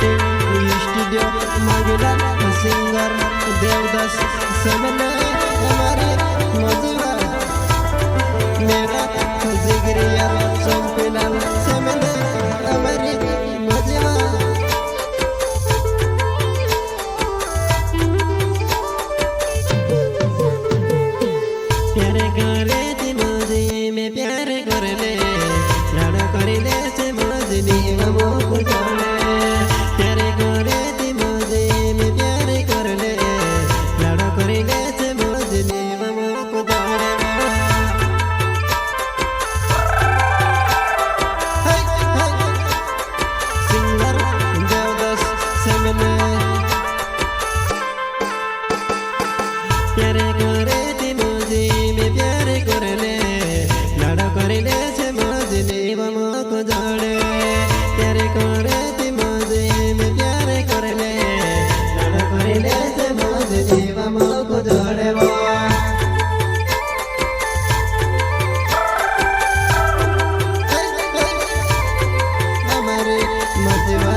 recording studio Mangilal singer Devdas समने हमारे मजवा मेरा जिगरिया संपिलाल समने हमारे मजवा प्यारे करे ती मजे में प्यारे कर ले लाड़ा कर ले से मजनी वो जाने प्यारे करे ती मजे में प्यारे कर ले लाड़ा कर ले से मजनी वो जाने सिंगर देवदास समने प्यारे करे ती मजे में प्यारे कर ले लाड़ा कर ले से मजनी वो जाने प्यारे करे ती मजे में प्यारे कर ले लाड़ा कर ले से मजनी वो जाने हमारे मजवा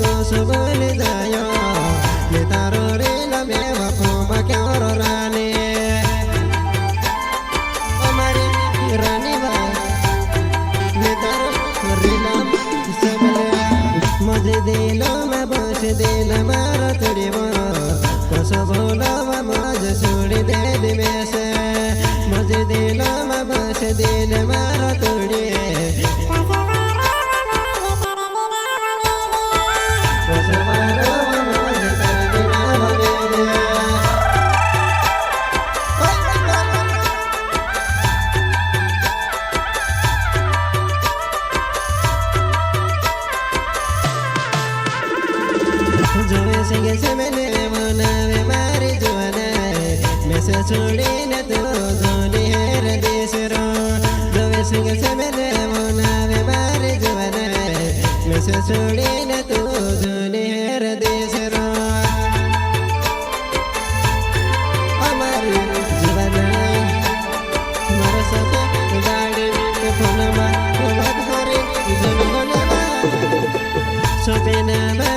को सुबुल जायो ले तारो रे लमे वफो मक्यारो रानी हमारी रानी बा ले तारो रे लम सबले मुझे दिलो में बस दिल मारो तोड़ी वो कसो बोलो वा मुझे छोड़ी दे दी में से मुझे दिलो में बस दिल मारो तोड़ी Singe se mene mona ve mari juane me se chodi ne to zoni her desro dove singe se mene mona ve mari juane me se chodi ne to zoni her desro amari juane mara sate gaadi ke phone ma baat kore jabone ba sopena ba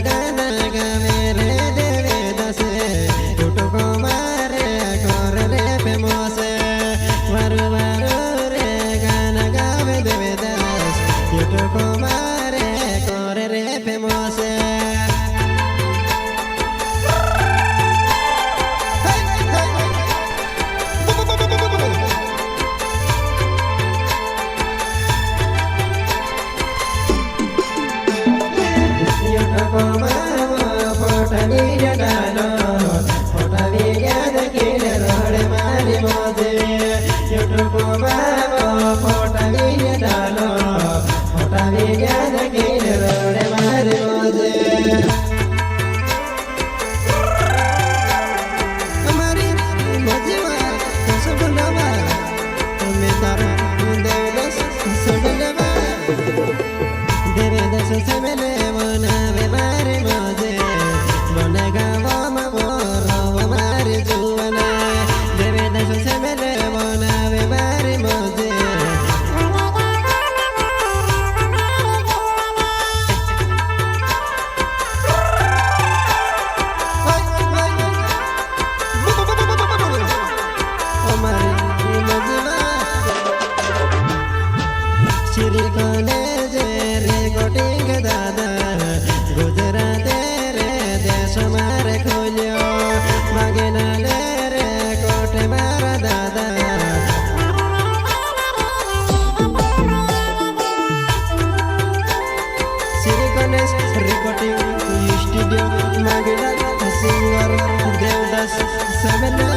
Gaana gaave re deve dase, yutu ko maar सबना